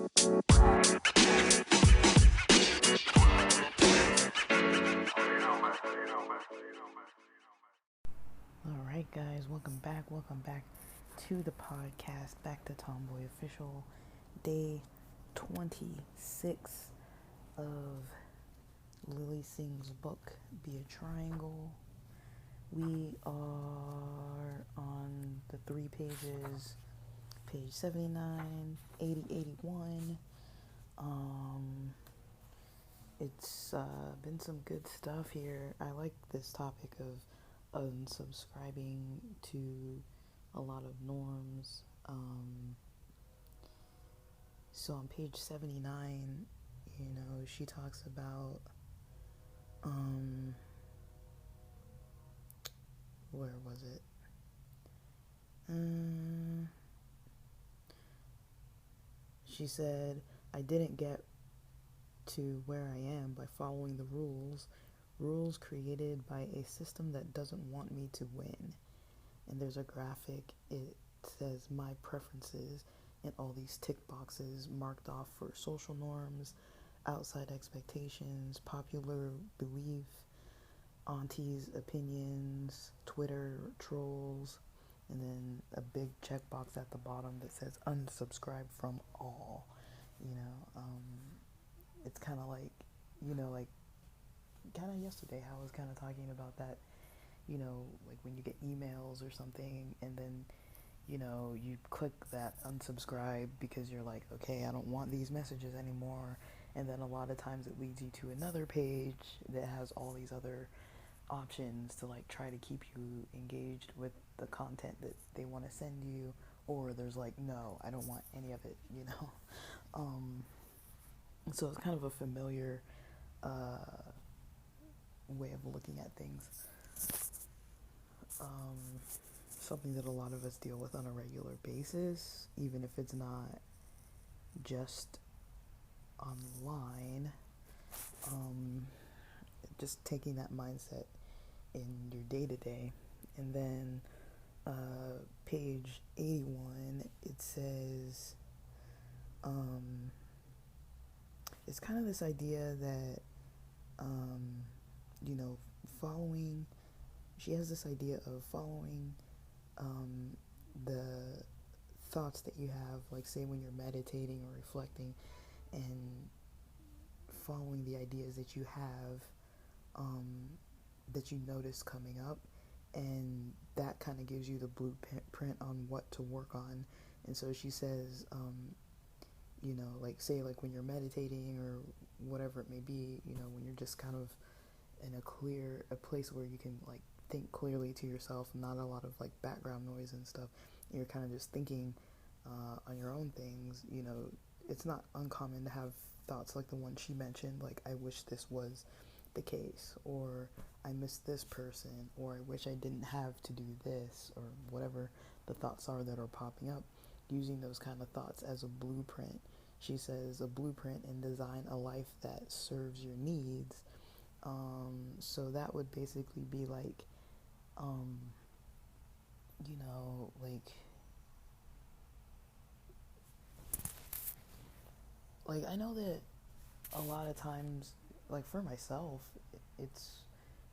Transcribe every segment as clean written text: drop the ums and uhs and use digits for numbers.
Alright, guys, welcome back. Welcome back to the podcast. Back to Tomboy Official, day 26 of Lily Singh's book, Be a Triangle. We are on the 3 pages, page 79, 80, 81. It's been some good stuff here. I like this topic of unsubscribing to a lot of norms. So on page 79, she talks about, where was it? She said, I didn't get to where I am by following the rules created by a system that doesn't want me to win. And there's a graphic, it says my preferences and all these tick boxes marked off for social norms, outside expectations, popular belief, auntie's opinions, Twitter trolls, and then a big checkbox at the bottom that says unsubscribe from all. It's kind of like, kind of yesterday how I was kind of talking about that, like when you get emails or something and then, you click that unsubscribe because you're like, okay, I don't want these messages anymore. And then a lot of times it leads you to another page that has all these other options to like try to keep you engaged with the content that they want to send you, or there's like, no, I don't want any of it. So it's kind of a familiar way of looking at things. Something that a lot of us deal with on a regular basis, even if it's not just online. Just taking that mindset in your day-to-day. And then page 81, it says, it's kind of this idea that, following, she has this idea of following the thoughts that you have, like say when you're meditating or reflecting, and following the ideas that you have, that you notice coming up, and that kind of gives you the blueprint on what to work on. And so she says, like say like when you're meditating or whatever it may be, when you're just kind of in a place where you can like think clearly to yourself, not a lot of like background noise and stuff, and you're kind of just thinking on your own things. It's not uncommon to have thoughts like the one she mentioned, like I wish this was the case, or I miss this person, or I wish I didn't have to do this, or whatever the thoughts are that are popping up. Using those kind of thoughts as a blueprint. She says a blueprint and design a life that serves your needs. So that would basically be like, like I know that a lot of times, like for myself, it's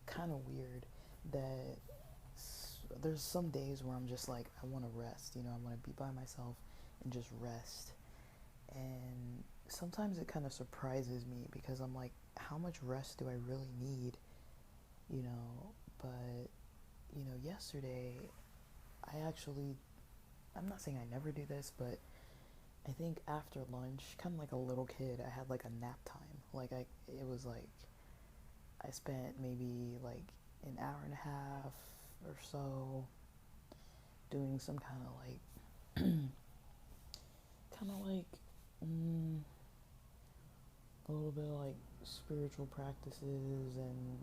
kind of weird that there's some days where I'm just like, I want to rest, I want to be by myself and just rest. And sometimes it kind of surprises me because I'm like, how much rest do I really need? But, yesterday, I'm not saying I never do this, but I think after lunch, kind of like a little kid, I had like a nap time. It was like, I spent maybe like an hour and a half or so doing some kind of a little bit of like spiritual practices, and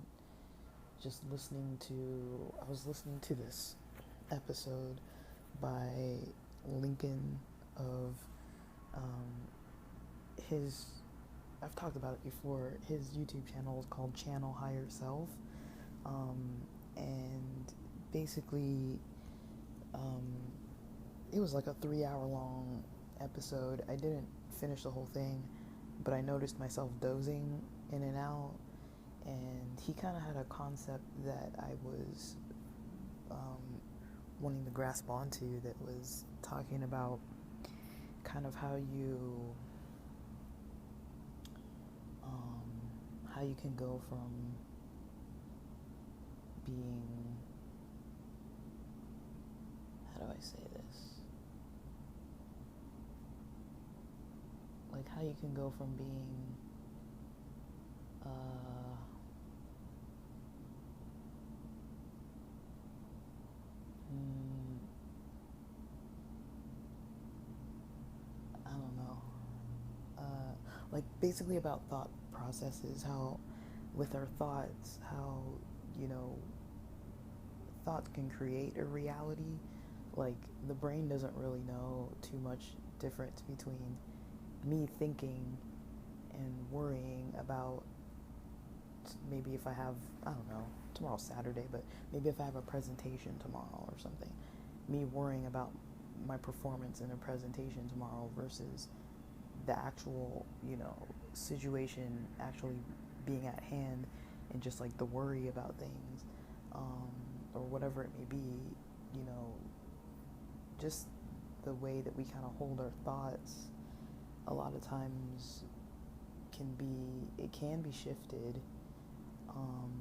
just I was listening to this episode by Lincoln of his, I've talked about it before, his YouTube channel is called Channel Higher Self, and basically it was like a 3-hour long episode, I didn't finish the whole thing, but I noticed myself dozing in and out, and he kind of had a concept that I was um, wanting to grasp onto, that was talking about kind of um, how you can go from being, how do I say this? Like how you can go from being mm, I don't know, like basically about thought processes, how with our thoughts, how, you know, thoughts can create a reality. Like the brain doesn't really know too much difference between me thinking and worrying about, maybe if I have, I don't know, tomorrow's Saturday, but maybe if I have a presentation tomorrow or something, me worrying about my performance in a presentation tomorrow versus the actual, you know, situation actually being at hand, and just like the worry about things, um, or whatever it may be, you know, just the way that we kind of hold our thoughts a lot of times it can be shifted. Um,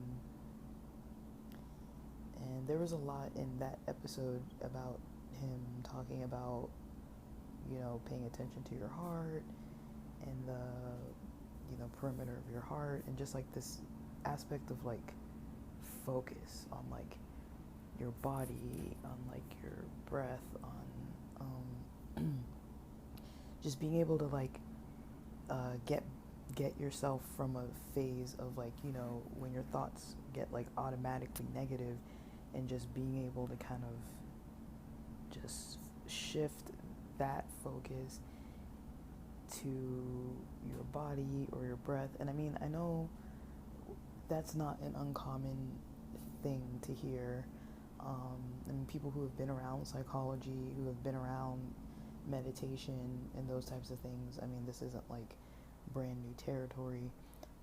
and there was a lot in that episode about him talking about, you know, paying attention to your heart and the, you know, perimeter of your heart, and just like this aspect of like focus on like your body, on like your breath, on just being able to like get yourself from a phase of like, you know, when your thoughts get like automatically negative, and just being able to kind of just shift that focus to your body or your breath. And I mean, I know that's not an uncommon thing to hear. And people who have been around psychology, who have been around meditation and those types of things, I mean, this isn't like brand new territory,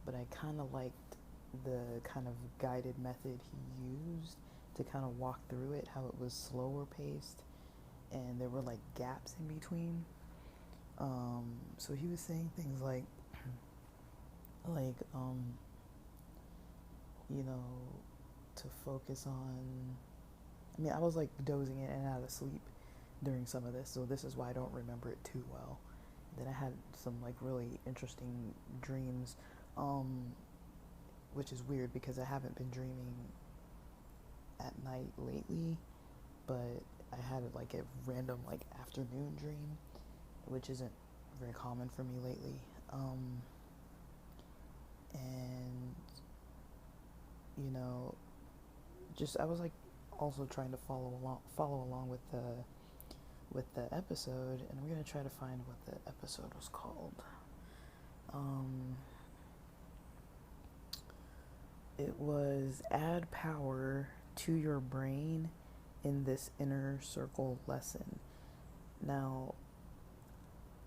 but I kind of liked the kind of guided method he used to kind of walk through it, how it was slower paced and there were like gaps in between. So he was saying things like, like, you know, to focus on, I mean, I was like dozing in and out of sleep during some of this, so this is why I don't remember it too well. Then I had some like really interesting dreams, which is weird because I haven't been dreaming at night lately, but I had like a random like afternoon dream, which isn't very common for me lately. And you know, just I was like also trying to follow along with the episode, and I'm gonna try to find what the episode was called. Um, it was Add Power to Your Brain in This Inner Circle Lesson. Now,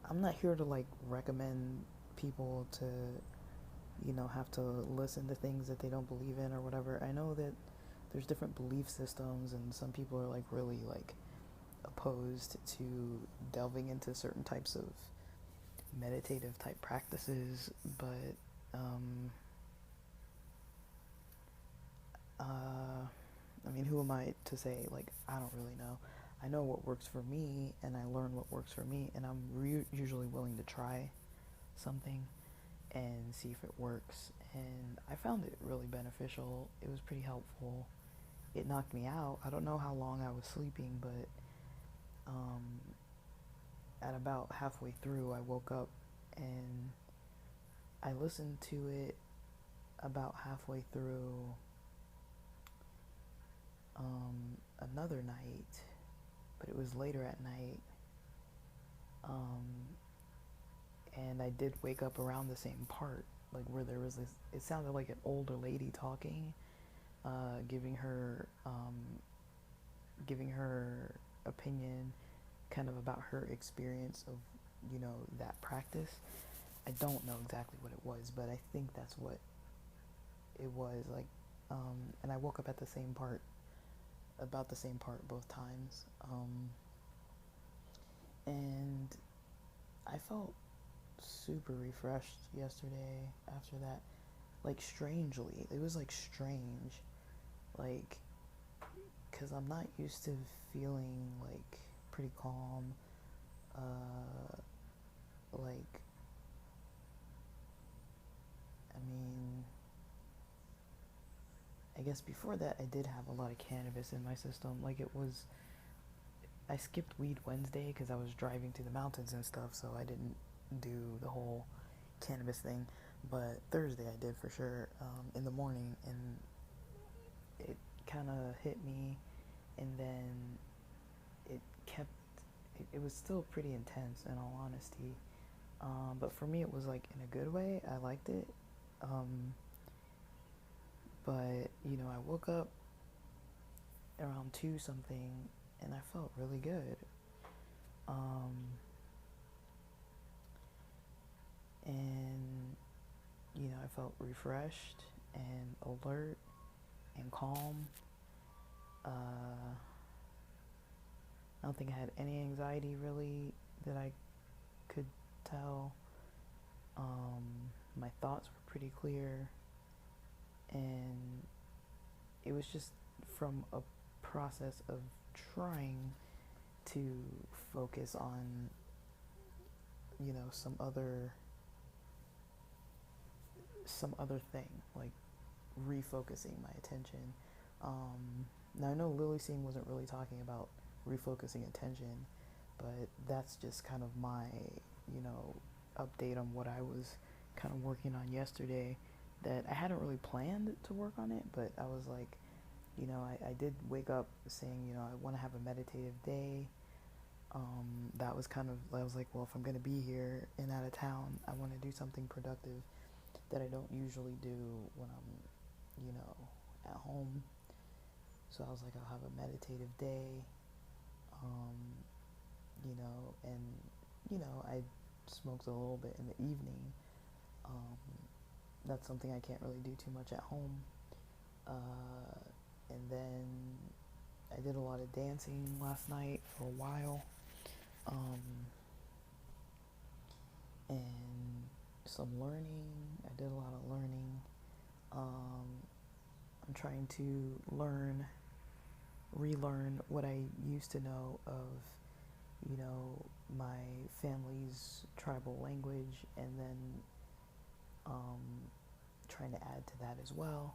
I'm not here to like recommend people to, you know, have to listen to things that they don't believe in or whatever. I know that there's different belief systems, and some people are like really like opposed to delving into certain types of meditative type practices, but I mean, who am I to say, like, I don't really know. I know what works for me, and I learn what works for me, and I'm usually willing to try something and see if it works. And I found it really beneficial. It was pretty helpful. It knocked me out. I don't know how long I was sleeping, but um, at about halfway through, I woke up, and I listened to it about halfway through another night, but it was later at night, and I did wake up around the same part, like where there was this, it sounded like an older lady talking, giving her opinion kind of about her experience of that practice. I don't know exactly what it was, but I think that's what it was like. And I woke up at about the same part both times. And I felt super refreshed yesterday after that. Like, strangely, it was like strange. Like, because I'm not used to feeling like pretty calm. Like, I mean, I guess before that I did have a lot of cannabis in my system. Like, I skipped Weed Wednesday because I was driving to the mountains and stuff, so I didn't do the whole cannabis thing. But Thursday I did for sure, in the morning, and it kind of hit me, and then it kept, it was still pretty intense in all honesty. But for me it was like in a good way. I liked it. But, I woke up around 2 something and I felt really good. And, I felt refreshed and alert and calm. I don't think I had any anxiety really that I could tell. My thoughts were pretty clear, and it was just from a process of trying to focus on, some other thing, like refocusing my attention. Now I know Lily Singh wasn't really talking about refocusing attention, but that's just kind of my, update on what I was kind of working on yesterday. That I hadn't really planned to work on it, but I was like, I did wake up saying, I want to have a meditative day. That was kind of, I was like, well, if I'm going to be here and out of town, I want to do something productive that I don't usually do when I'm, at home. So I was like, I'll have a meditative day, and, I smoked a little bit in the evening. That's something I can't really do too much at home. And then I did a lot of dancing last night for a while. And some learning. I did a lot of learning. I'm trying to relearn what I used to know of, my family's tribal language, and then trying to add to that as well.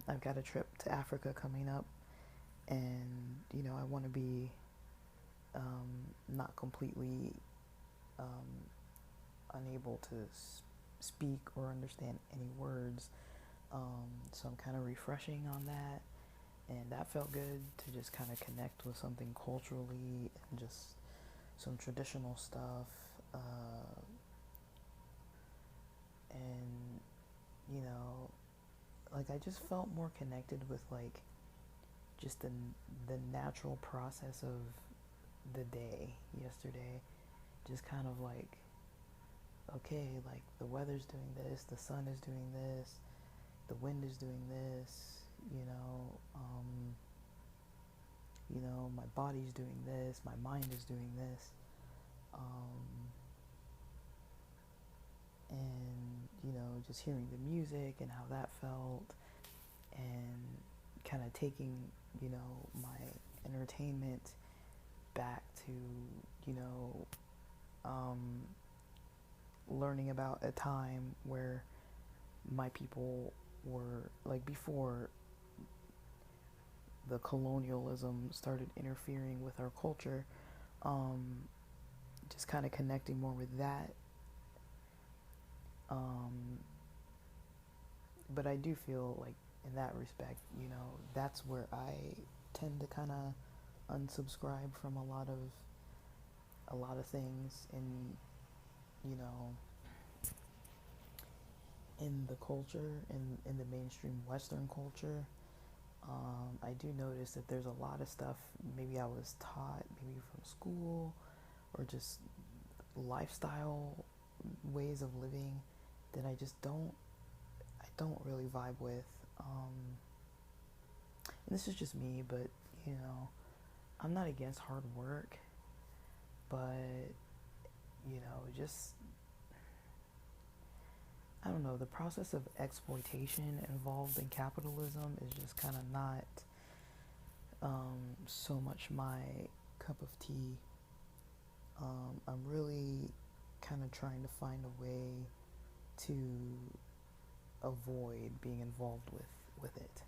I've got a trip to Africa coming up, and, I want to be not completely unable to speak or understand any words. So I'm kind of refreshing on that, and that felt good to just kind of connect with something culturally and just some traditional stuff. And, like, I just felt more connected with, like, just the natural process of the day yesterday. Just kind of like, okay, like, the weather's doing this, the sun is doing this, the wind is doing this, my body's doing this, my mind is doing this. And, just hearing the music and how that felt, and kind of taking, my entertainment back to, learning about a time where my people were, like, before the colonialism started interfering with our culture, just kind of connecting more with that. But I do feel like in that respect, that's where I tend to kind of unsubscribe from a lot of things in the culture, in the mainstream Western culture. I do notice that there's a lot of stuff maybe I was taught maybe from school or just lifestyle ways of living that I don't really vibe with. And this is just me, but you know, I'm not against hard work, but just I don't know, the process of exploitation involved in capitalism is just kind of not so much my cup of tea. I'm really kind of trying to find a way to avoid being involved with it.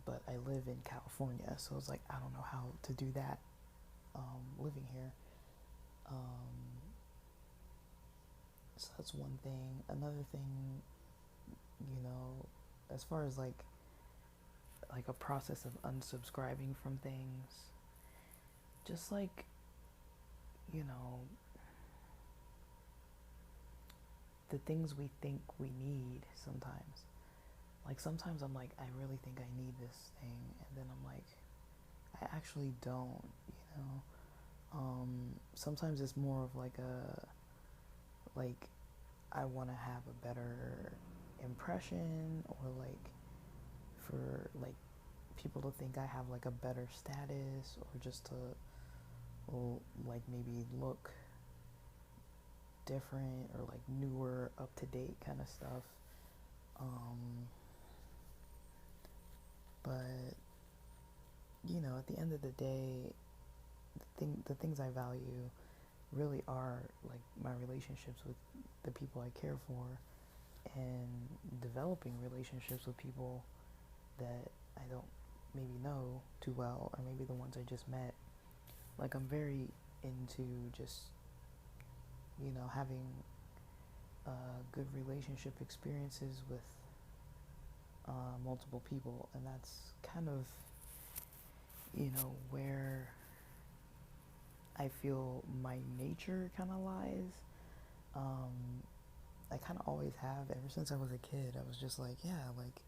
But I live in California, so it's like I don't know how to do that living here. So that's one thing. Another thing, as far as like a process of unsubscribing from things, just like you know the things we think we need sometimes. Like sometimes I'm like, I really think I need this thing, and then I'm like, I actually don't, sometimes it's more of like I want to have a better impression, or like for like people to think I have like a better status, or just to like maybe look different, or like newer, up to date kind of stuff. But at the end of the day, the things I value really are like my relationships with the people I care for, and developing relationships with people that I don't maybe know too well, or maybe the ones I just met. Like I'm very into just having good relationship experiences with multiple people, and that's kind of where I feel my nature kind of lies. I kind of always have, ever since I was a kid. I was just like, yeah, like,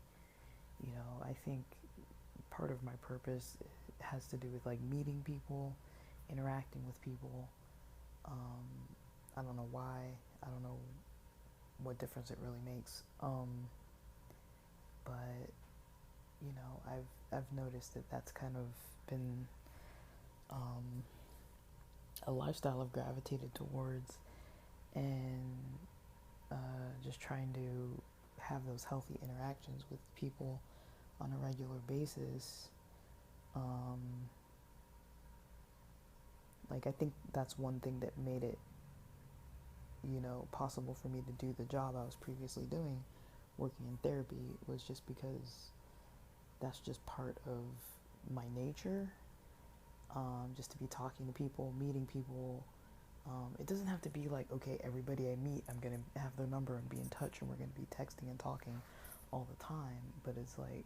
I think part of my purpose has to do with like meeting people, interacting with people. I don't know why. I don't know what difference it really makes. But I've noticed that that's kind of been a lifestyle I've gravitated towards, and just trying to have those healthy interactions with people on a regular basis. Like I think that's one thing that made it possible for me to do the job I was previously doing, working in therapy, was just because that's just part of my nature. Just to be talking to people, meeting people. It doesn't have to be like, okay, everybody I meet, I'm going to have their number and be in touch, and we're going to be texting and talking all the time. But it's like,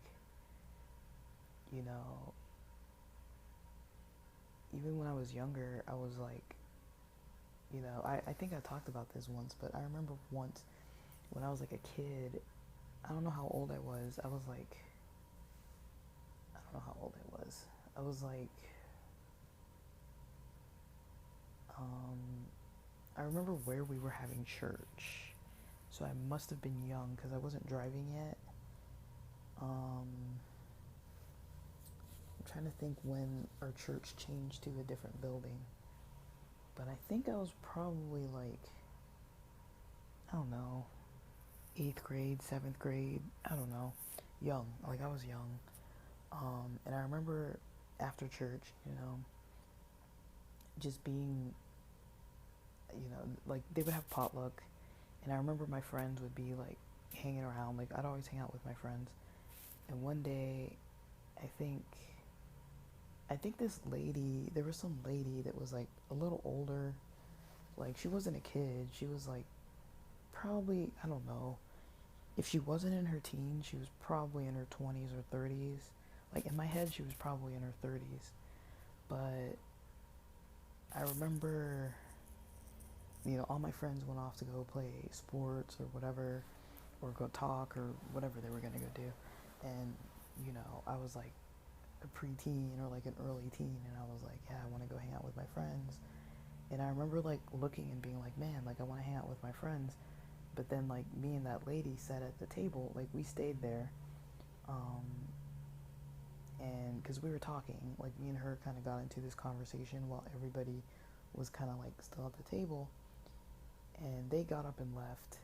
even when I was younger, I was like, I think I talked about this once, but I remember once when I was like a kid, I don't know how old I was. I was like, I don't know how old I was. I was like, I remember where we were having church. So I must have been young because I wasn't driving yet. I'm trying to think when our church changed to a different building. But I think I was probably like, I don't know, 8th grade, 7th grade, I don't know, young. Like I was young. And I remember after church, just being, like they would have potluck, and I remember my friends would be like hanging around. Like I'd always hang out with my friends, and one day, I think this lady, there was some lady that was like a little older. Like she wasn't a kid. She was like probably, I don't know, if she wasn't in her teens, she was probably in her 20s or 30s. Like in my head, she was probably in her 30s. But I remember, all my friends went off to go play sports or whatever, or go talk or whatever they were going to go do. And, I was like, a preteen or like an early teen, and I was like, yeah, I want to go hang out with my friends. And I remember like looking and being like, man, like I want to hang out with my friends. But then like me and that lady sat at the table, like we stayed there, um, and because we were talking, like me and her kind of got into this conversation while everybody was kind of like still at the table, and they got up and left,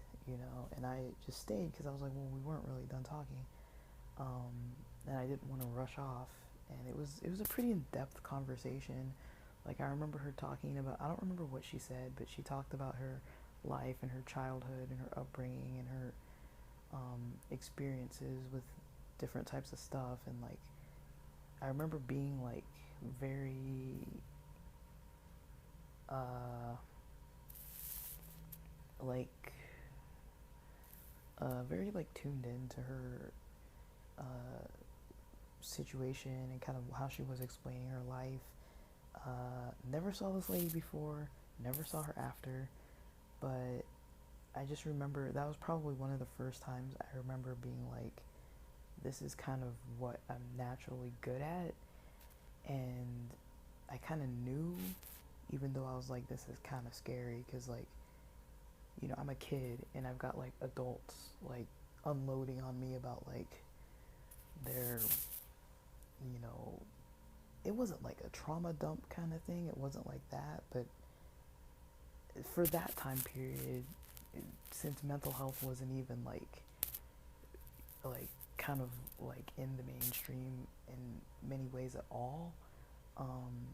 and I just stayed because I was like, well, we weren't really done talking, um, and I didn't want to rush off, and it was a pretty in-depth conversation. Like I remember her talking about, I don't remember what she said, but she talked about her life and her childhood and her upbringing and her experiences with different types of stuff, and like I remember being like very uh like very like tuned into her uh situation and kind of how she was explaining her life. Never saw this lady before, never saw her after, but I just remember that was probably one of the first times I remember being like, this is kind of what I'm naturally good at. And I kind of knew, even though I was like, this is kind of scary because, like, I'm a kid and I've got like adults like unloading on me about like their, you know, it wasn't like a trauma dump kind of thing. It wasn't like that, but for that time period, since mental health wasn't even like kind of like in the mainstream in many ways at all, um,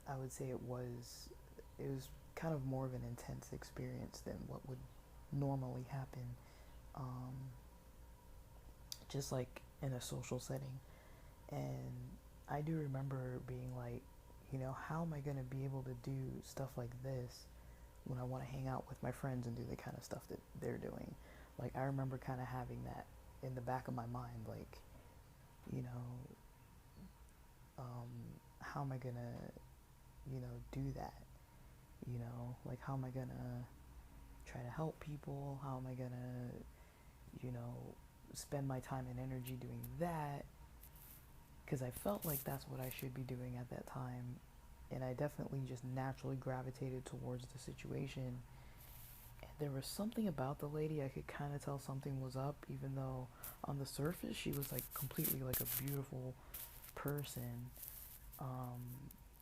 I would say it was kind of more of an intense experience than what would normally happen, um, just like in a social setting. And I do remember being like, how am I gonna be able to do stuff like this when I want to hang out with my friends and do the kind of stuff that they're doing? Like I remember kind of having that in the back of my mind, like, you know, how am I gonna, do that? Like how am I gonna try to help people? How am I gonna, you know, spend my time and energy doing that? Because I felt like that's what I should be doing at that time. And I definitely just naturally gravitated towards the situation. And there was something about the lady, I could kind of tell something was up, even though on the surface she was like completely like a beautiful person. Um,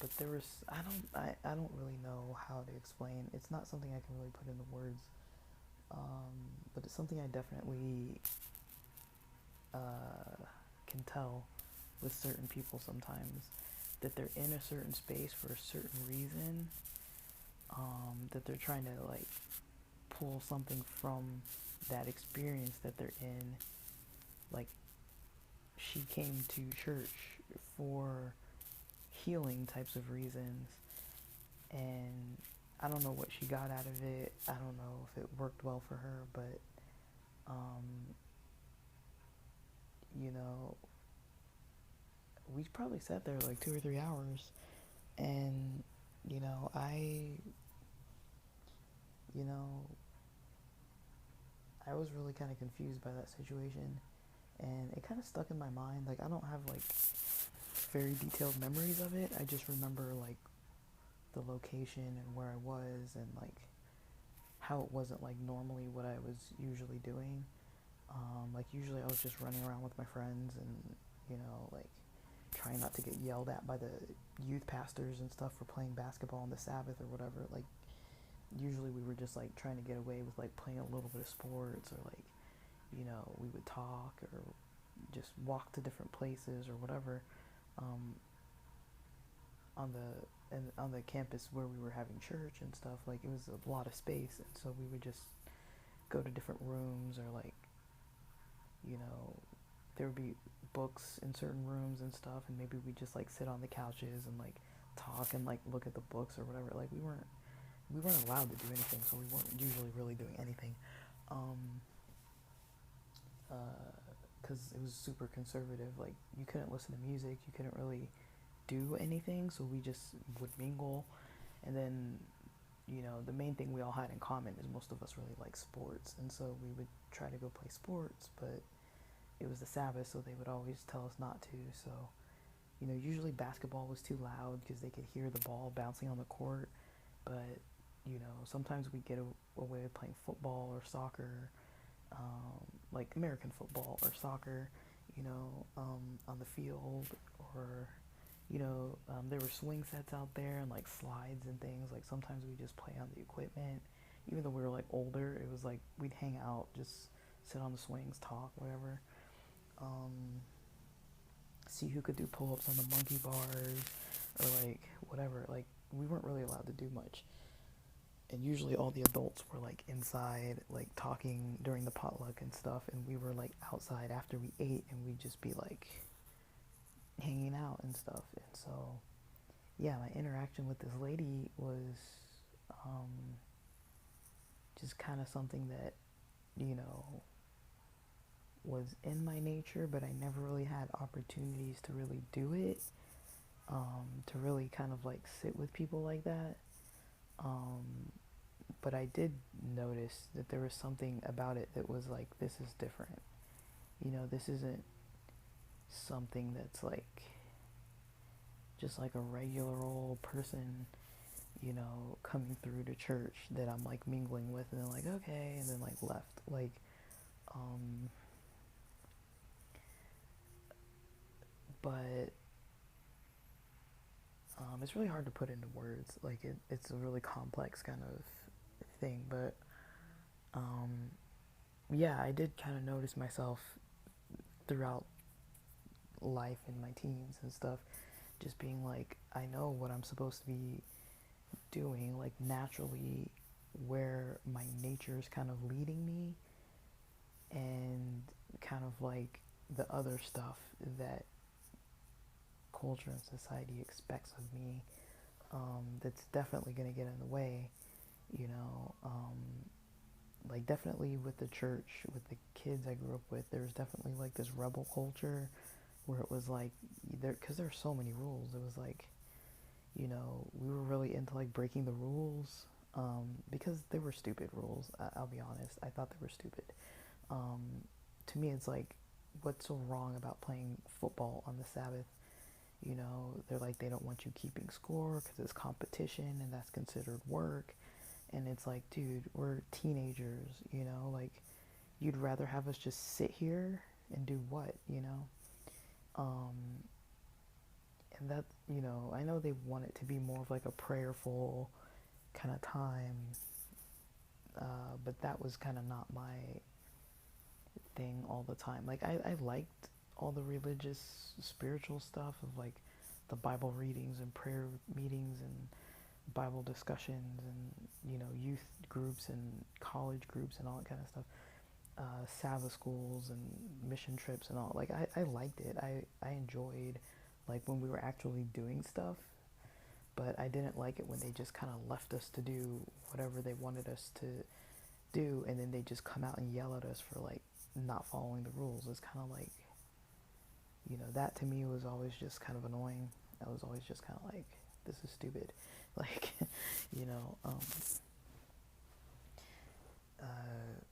but there was, I don't really know how to explain. It's not something I can really put into words. But it's something I definitely can tell with certain people sometimes, that they're in a certain space for a certain reason, that they're trying to like pull something from that experience that they're in. Like she came to church for healing types of reasons, and I don't know what she got out of it. I don't know if it worked well for her, but um, you know, we probably sat there like 2 or 3 hours, and you know, you know, I was really kind of confused by that situation, and it kind of stuck in my mind. Like I don't have like very detailed memories of it. I just remember like the location and where I was, and like how it wasn't like normally what I was usually doing. Like usually I was just running around with my friends and like trying not to get yelled at by the youth pastors and stuff for playing basketball on the Sabbath or whatever. Like usually we were just like trying to get away with like playing a little bit of sports, or like we would talk or just walk to different places or whatever, um, on the campus where we were having church and stuff. Like it was a lot of space, and so we would just go to different rooms, or like there would be books in certain rooms and stuff, and maybe we just like sit on the couches and like talk and like look at the books or whatever. Like we weren't allowed to do anything, so we weren't usually really doing anything, um, because it was super conservative. Like you couldn't listen to music, you couldn't really do anything, so we just would mingle. And then the main thing we all had in common is most of us really like sports, and so we would try to go play sports, but it was the Sabbath, so they would always tell us not to. So Usually basketball was too loud because they could hear the ball bouncing on the court, but sometimes we get away with playing football or soccer, like American football or soccer, on the field, or there were swing sets out there and like slides and things. Like sometimes we just play on the equipment. Even though we were like older, it was like we'd hang out, just sit on the swings, talk, whatever. Um, See who could do pull-ups on the monkey bars, or like whatever. Like we weren't really allowed to do much, and usually all the adults were like inside, like talking during the potluck and stuff, and we were like outside after we ate, and we'd just be like hanging out and stuff. And so, yeah, my interaction with this lady was um, just kind of something that, you know, was in my nature, but I never really had opportunities to really do it, to really kind of like sit with people like that. Um, but I did notice that there was something about it that was like, this is different. This isn't something that's like just like a regular old person, coming through to church that I'm like mingling with, and then like, okay, and then like left. Like, um, but it's really hard to put into words. Like, it's a really complex kind of thing, but um, yeah, I did kind of notice myself throughout life in my teens and stuff, just being like, I know what I'm supposed to be doing, like naturally, where my nature is kind of leading me, and kind of like the other stuff that culture and society expects of me, that's definitely going to get in the way, you know. Like definitely with the church, with the kids I grew up with, there was definitely like this rebel culture where it was like, because there's so many rules. It was like, we were really into like breaking the rules, because they were stupid rules. I'll be honest. I thought they were stupid. Um, to me, it's like, what's so wrong about playing football on the Sabbath? They're like, they don't want you keeping score because it's competition and that's considered work. And it's like, dude, we're teenagers, like, you'd rather have us just sit here and do what? Um, and that, I know they want it to be more of like a prayerful kind of time, but that was kind of not my thing all the time. Like, I liked all the religious, spiritual stuff of like the Bible readings and prayer meetings and Bible discussions and, youth groups and college groups and all that kind of stuff. Sabbath schools and mission trips and all. Like, I liked it. I enjoyed, like, when we were actually doing stuff, but I didn't like it when they just kind of left us to do whatever they wanted us to do, and then they just come out and yell at us for, like, not following the rules. It's kind of like, that to me was always just kind of annoying. I was always just kind of like, this is stupid. Like, you know,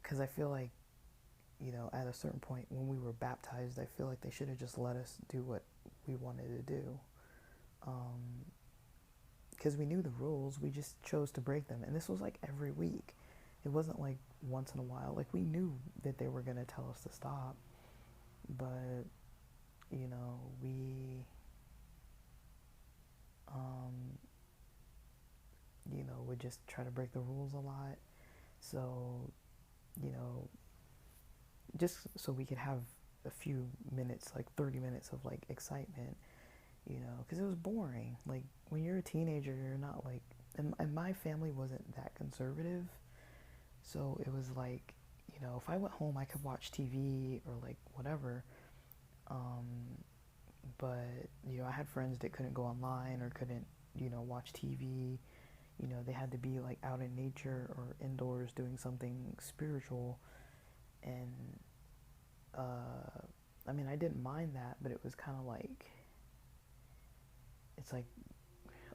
because I feel like, at a certain point when we were baptized, I feel like they should have just let us do what we wanted to do. Because we knew the rules, we just chose to break them. And this was like every week. It wasn't like once in a while. Like, we knew that they were going to tell us to stop. But, we, um, would just try to break the rules a lot. So, you know, just so we could have a few minutes, like 30 minutes of like excitement, because it was boring. Like, when you're a teenager, you're not like, and my family wasn't that conservative, so it was like, if I went home, I could watch TV or like whatever, um, but, I had friends that couldn't go online or couldn't, watch TV. They had to be like out in nature or indoors doing something spiritual, and I mean, I didn't mind that, but it was kind of like, it's like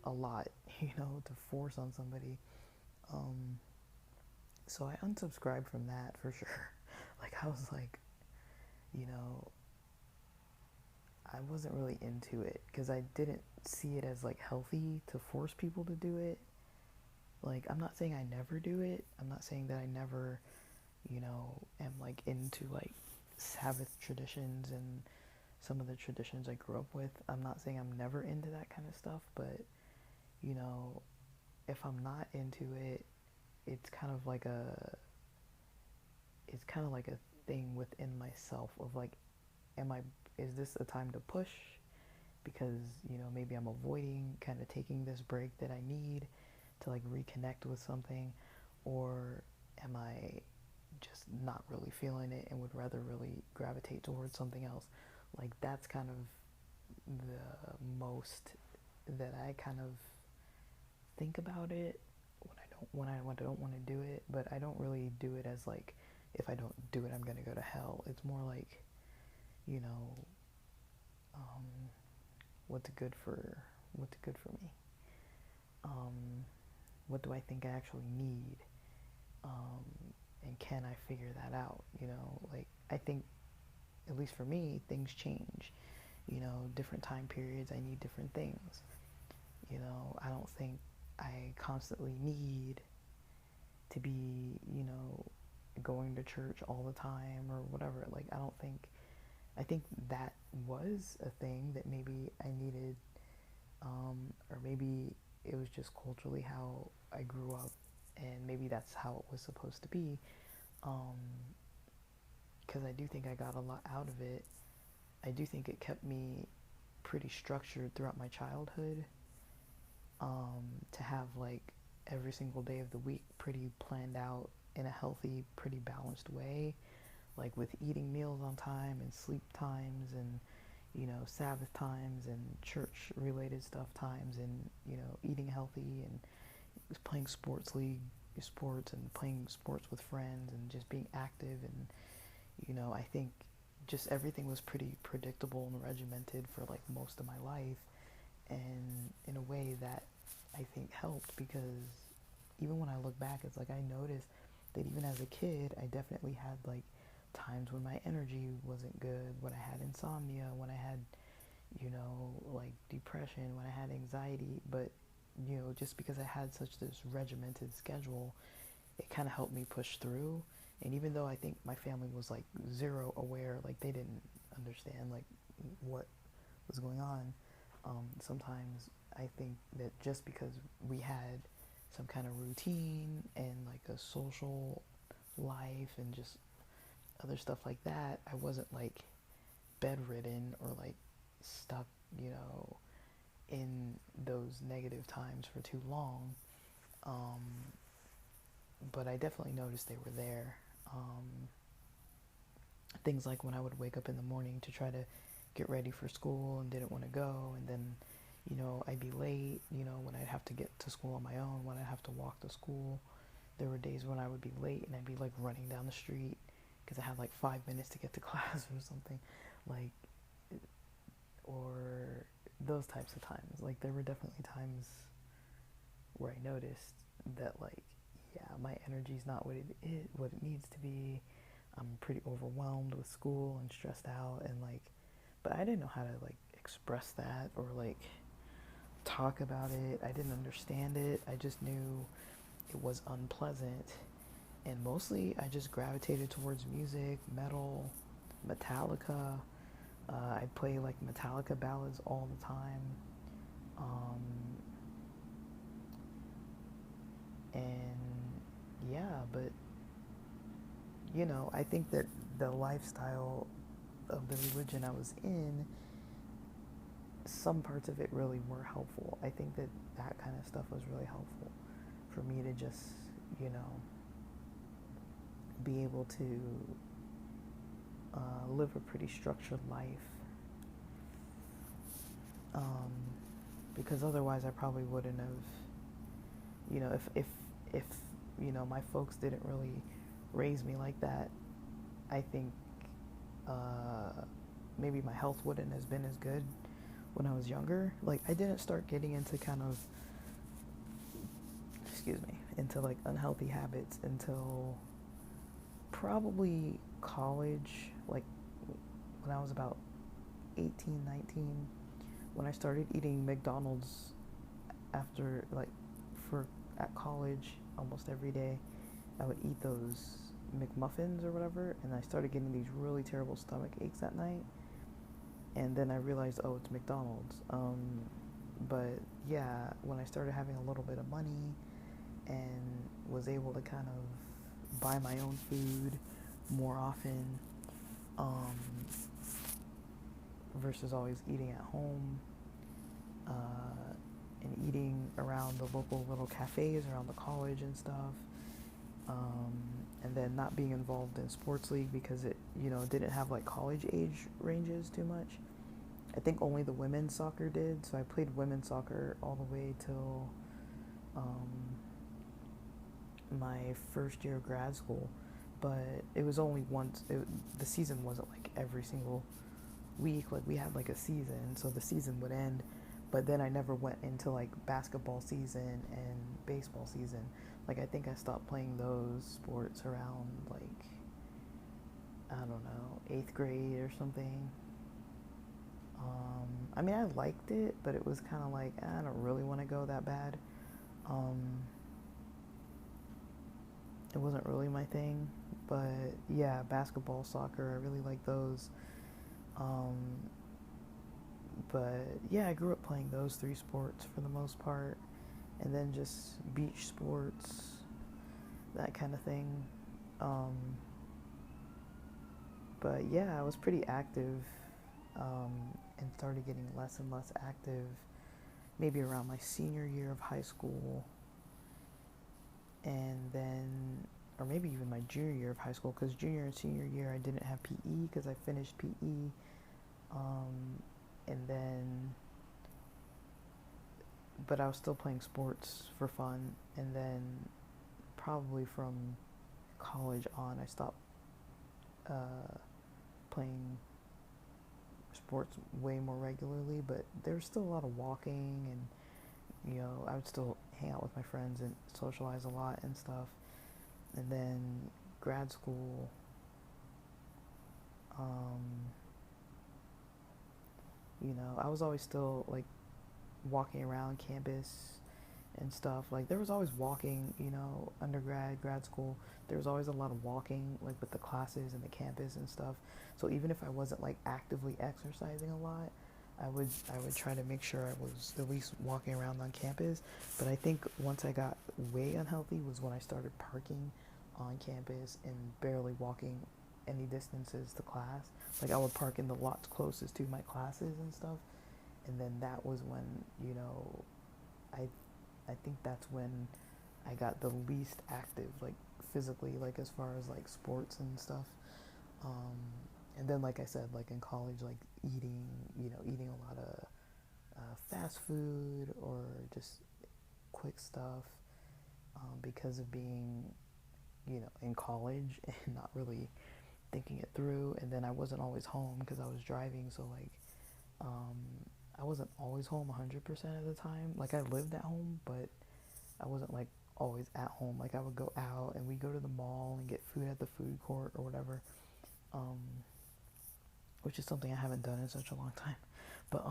a lot, to force on somebody. Um, so I unsubscribed from that for sure. Like, I was like, you know, I wasn't really into it because I didn't see it as like healthy to force people to do it. Like, I'm not saying I never do it. I'm not saying that I never, am like into like Sabbath traditions and some of the traditions I grew up with. I'm not saying I'm never into that kind of stuff, but you know, if I'm not into it, it's kind of like a it's kind of like a thing within myself of like, am I is this a time to push because maybe I'm avoiding kind of taking this break that I need to like reconnect with something, or am I just not really feeling it and would rather really gravitate towards something else? Like, that's kind of the most that I kind of think about it when I don't want to do it, but I don't really do it as like, if I don't do it I'm gonna go to hell. It's more like, you know, um, what's good for me? Um, what do I think I actually need? Um, and can I figure that out? Like, I think, at least for me, things change. Different time periods, I need different things. I don't think I constantly need to be, going to church all the time or whatever. Like, I think that was a thing that maybe I needed, or maybe it was just culturally how I grew up, and maybe that's how it was supposed to be. Because I do think I got a lot out of it. I do think it kept me pretty structured throughout my childhood, to have like every single day of the week pretty planned out in a healthy, pretty balanced way, like with eating meals on time and sleep times and Sabbath times and church related stuff times, and eating healthy and playing sports and playing sports with friends and just being active. And I think just everything was pretty predictable and regimented for like most of my life, and in a way that I think helped, because even when I look back, it's like I noticed that even as a kid, I definitely had like times when my energy wasn't good, when I had insomnia, when I had, like depression, when I had anxiety. But, just because I had such this regimented schedule, it kind of helped me push through. And even though I think my family was like zero aware, like they didn't understand like what was going on, sometimes I think that just because we had some kind of routine and like a social life and just other stuff like that, I wasn't like bedridden or like stuck, in those negative times for too long. Um, but I definitely noticed they were there. Things like when I would wake up in the morning to try to get ready for school and didn't want to go, and then I'd be late, when I'd have to get to school on my own, when I'd have to walk to school. There were days when I would be late and I'd be like running down the street because I had like 5 minutes to get to class or something, like, or those types of times. Like, there were definitely times where I noticed that, like, yeah, my energy's not what it needs to be. I'm pretty overwhelmed with school and stressed out, and like, but I didn't know how to like express that or like talk about it. I didn't understand it. I just knew it was unpleasant, and mostly I just gravitated towards music, metal, Metallica. I play like Metallica ballads all the time, um, and yeah, but I think that the lifestyle of the religion I was in, some parts of it really were helpful. I think that that kind of stuff was really helpful for me to just, you know, be able to live a pretty structured life. Um, because otherwise I probably wouldn't have, if my folks didn't really raise me like that, I think uh, maybe my health wouldn't have been as good when I was younger. Like, I didn't start getting into kind of, into like unhealthy habits until probably college, like when I was about 18, 19, when I started eating McDonald's after, like, for at college almost every day. I would eat those McMuffins or whatever, and I started getting these really terrible stomach aches at night. And then I realized, oh, it's McDonald's. But yeah, when I started having a little bit of money and was able to kind of buy my own food more often, um, versus always eating at home, and eating around the local little cafes around the college and stuff. Um, and then not being involved in sports league because it, didn't have like college age ranges too much. I think only the women's soccer did, so I played women's soccer all the way till um, my first year of grad school. But it was only once. The season wasn't like every single week. Like we had like a season, so the season would end. But then I never went into like basketball season and baseball season. Like I think I stopped playing those sports around like, I don't know, 8th grade or something. I mean, I liked it, but it was kind of like, I don't really want to go that bad. Um, it wasn't really my thing. But yeah, basketball, soccer, I really like those. Um, but yeah, I grew up playing those three sports for the most part. And then just beach sports, that kind of thing. Um, but yeah, I was pretty active, and started getting less and less active maybe around my senior year of high school, and then, or maybe even my junior year of high school, because junior and senior year I didn't have PE because I finished PE, and then, but I was still playing sports for fun, and then probably from college on I stopped playing sports way more regularly, but there was still a lot of walking, and I would still hang out with my friends and socialize a lot and stuff. And then grad school, um, I was always still like walking around campus and stuff. Like there was always walking, undergrad, grad school. There was always a lot of walking, like with the classes and the campus and stuff. So even if I wasn't like actively exercising a lot, I would try to make sure I was at least walking around on campus. But I think once I got way unhealthy was when I started parking on campus and barely walking any distances to class. Like I would park in the lots closest to my classes and stuff. And then that was when, I I think that's when I got the least active, like physically, like as far as like sports and stuff. Um, and then, like I said, like in college, like eating a lot of fast food or just quick stuff, because of being, in college and not really thinking it through. And then I wasn't always home because I was driving, so like, um, I wasn't always home 100% of the time. Like I lived at home, but I wasn't like always at home. Like I would go out and we'd go to the mall and get food at the food court or whatever, um, which is something I haven't done in such a long time. But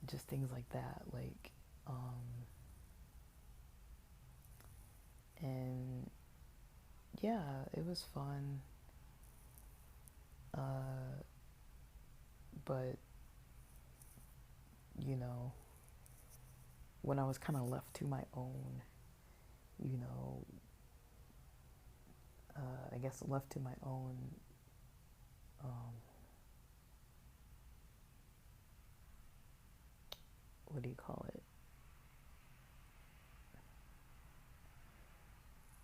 just things like that, like, and yeah, it was fun. Uh, but you know, when I was kind of left to my own, you know, I guess left to my own, um, what do you call it?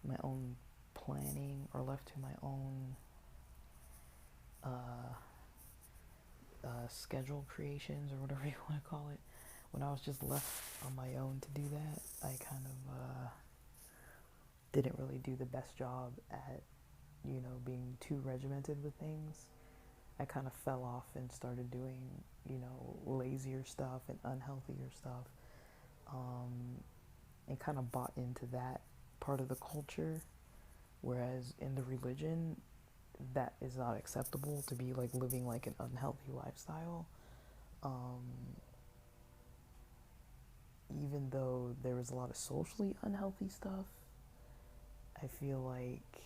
My own planning, or left to my own uh, schedule creations, or whatever you want to call it. When I was just left on my own to do that, I kind of didn't really do the best job at, being too regimented with things. I kind of fell off and started doing, lazier stuff and unhealthier stuff, and kind of bought into that part of the culture. Whereas in the religion, that is not acceptable to be like living like an unhealthy lifestyle. Um, Even though there was a lot of socially unhealthy stuff, I feel like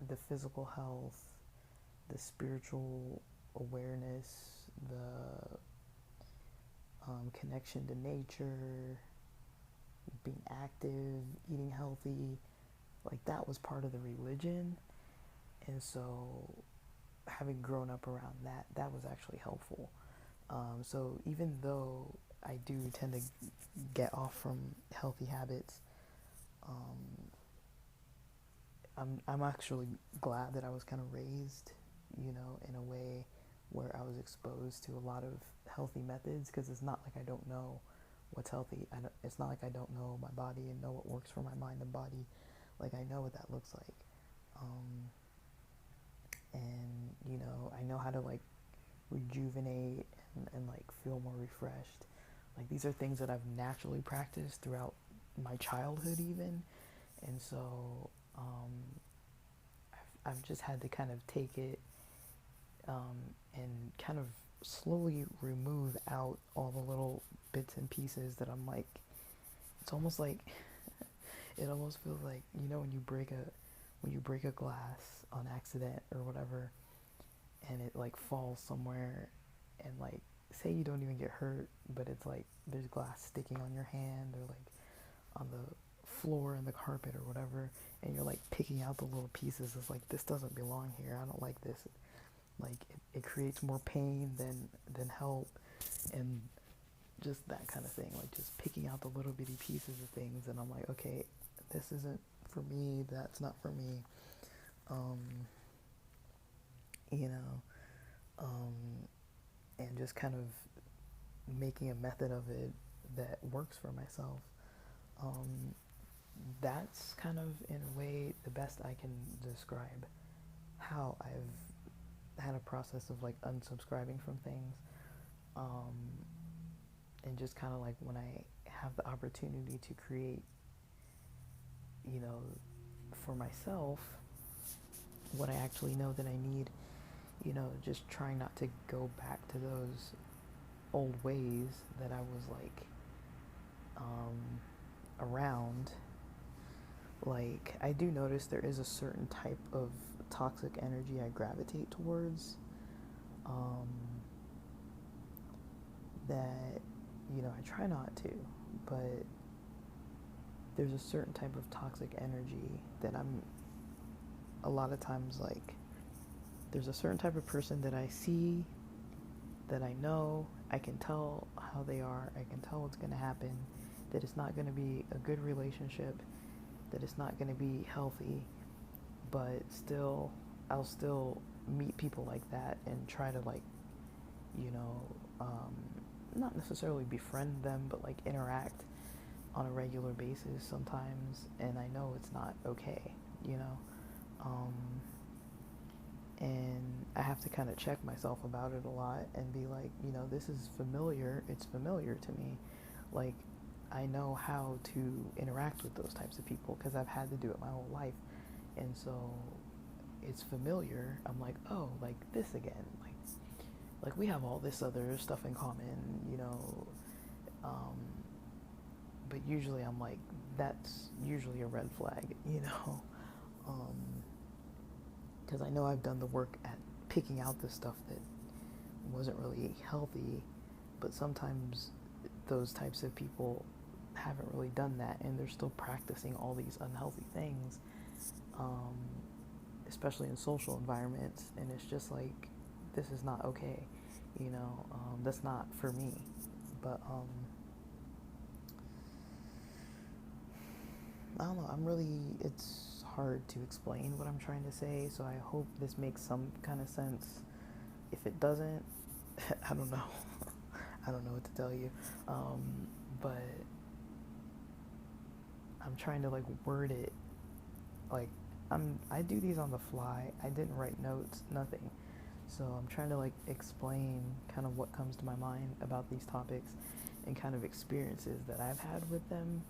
the physical health, the spiritual awareness, the connection to nature, being active, eating healthy, like that was part of the religion. And so having grown up around that, that was actually helpful. So even though I do tend to get off from healthy habits, um, I'm actually glad that I was kind of raised, in a way where I was exposed to a lot of healthy methods, because it's not like I don't know what's healthy. It's not like I don't know my body and know what works for my mind and body. Like I know what that looks like, and I know how to like rejuvenate and like feel more refreshed. Like these are things that I've naturally practiced throughout my childhood even, and so I've just had to kind of take it and kind of slowly remove out all the little bits and pieces that I'm like, it's almost like it almost feels like when you break a glass on accident or whatever, and it like falls somewhere, and like say you don't even get hurt, but it's like there's glass sticking on your hand or like on the floor and the carpet or whatever, and you're like picking out the little pieces. It's like, this doesn't belong here, I don't like this. Like it creates more pain than help, and just that kind of thing, like just picking out the little bitty pieces of things. And I'm like, okay, this isn't for me, that's not for me. um you know um and just kind of making a method of it that works for myself. um that's kind of in a way the best I can describe how I've had a process of like unsubscribing from things, um, and just kind of like when I have the opportunity to create, you know, for myself what I actually know that I need, just trying not to go back to those old ways that I was like around. Like I do notice there is a certain type of toxic energy I gravitate towards, um, that I try not to, but there's a certain type of toxic energy that I'm a lot of times like, there's a certain type of person that I see, that I know, I can tell how they are, I can tell what's going to happen, that it's not going to be a good relationship, that it's not going to be healthy, but still, I'll still meet people like that and try to like, you know, um, not necessarily befriend them, but like interact on a regular basis sometimes, and I know it's not okay, you know. Um, and I have to kind of check myself about it a lot and be like, this is familiar, it's familiar to me. Like, I know how to interact with those types of people because I've had to do it my whole life. And so it's familiar. I'm like, oh, like this again. Like we have all this other stuff in common, um, but usually I'm like, that's usually a red flag, because I know I've done the work at picking out the stuff that wasn't really healthy, but sometimes those types of people haven't really done that, and they're still practicing all these unhealthy things, um, especially in social environments, and it's just like, this is not okay, that's not for me. But I don't know, it's hard to explain what I'm trying to say, so I hope this makes some kind of sense. If it doesn't, I don't know. I don't know what to tell you. But I'm trying to like word it. Like I do these on the fly. I didn't write notes, nothing. So I'm trying to like explain kind of what comes to my mind about these topics and kind of experiences that I've had with them,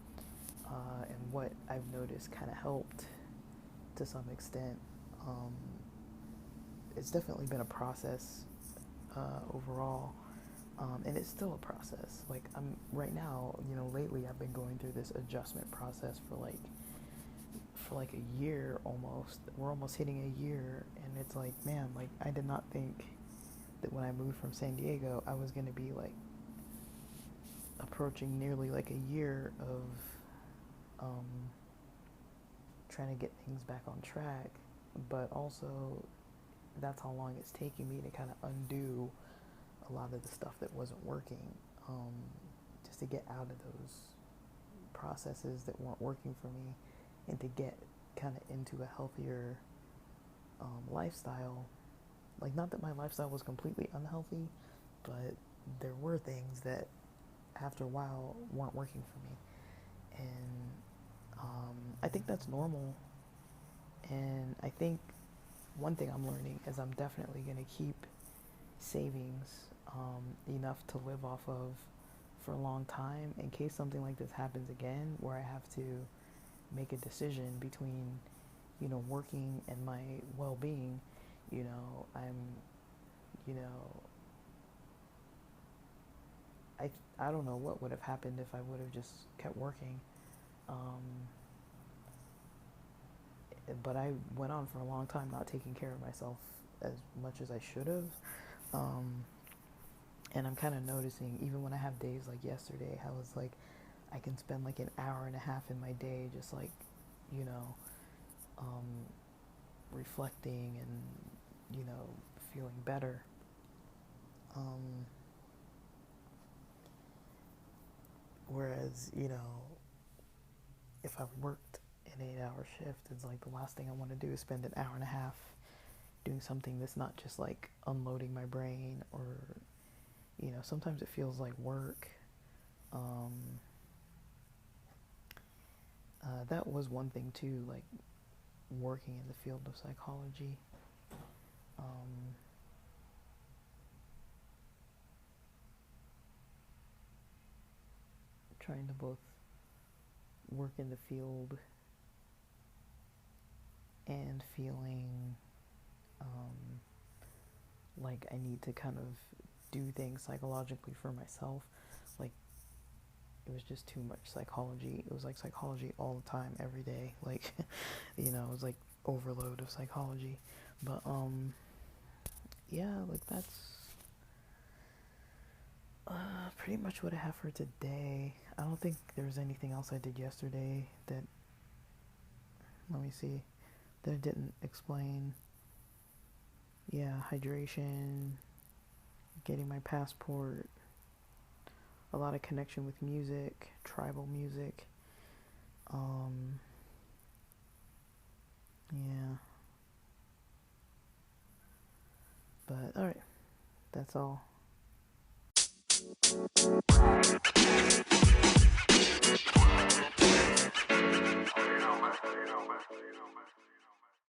and what I've noticed kind of helped to some extent. Um, it's definitely been a process overall, and it's still a process. Like I'm right now, lately I've been going through this adjustment process for like a year almost. We're almost hitting a year, and it's like, man, like I did not think that when I moved from San Diego, I was gonna be like approaching nearly like a year of trying to get things back on track, but also that's how long it's taking me to kind of undo a lot of the stuff that wasn't working, um, just to get out of those processes that weren't working for me and to get kind of into a healthier lifestyle. Like, not that my lifestyle was completely unhealthy, but there were things that after a while weren't working for me. And I think that's normal. And I think one thing I'm learning is I'm definitely going to keep savings enough to live off of for a long time in case something like this happens again, where I have to make a decision between, working and my well-being. I'm, you know, I don't know what would have happened if I would have just kept working. Um, but I went on for a long time not taking care of myself as much as I should have. Um, and I'm kind of noticing, even when I have days like yesterday, how it's like I can spend like an hour and a half in my day just like, you know, um, reflecting and, feeling better. Um, Whereas, if I've worked an 8-hour shift, it's like the last thing I want to do is spend an hour and a half doing something that's not just like unloading my brain, or, sometimes it feels like work. Um, that was one thing too, like working in the field of psychology. Um, Trying to both work in the field and feeling like I need to kind of do things psychologically for myself. Like, it was just too much psychology. It was like psychology all the time, every day. Like, it was like overload of psychology. But, yeah, like that's pretty much what I have for today. I don't think there was anything else I did yesterday that, let me see, that I didn't explain. Yeah, hydration, getting my passport, a lot of connection with music, tribal music. Um, yeah. But alright, that's all.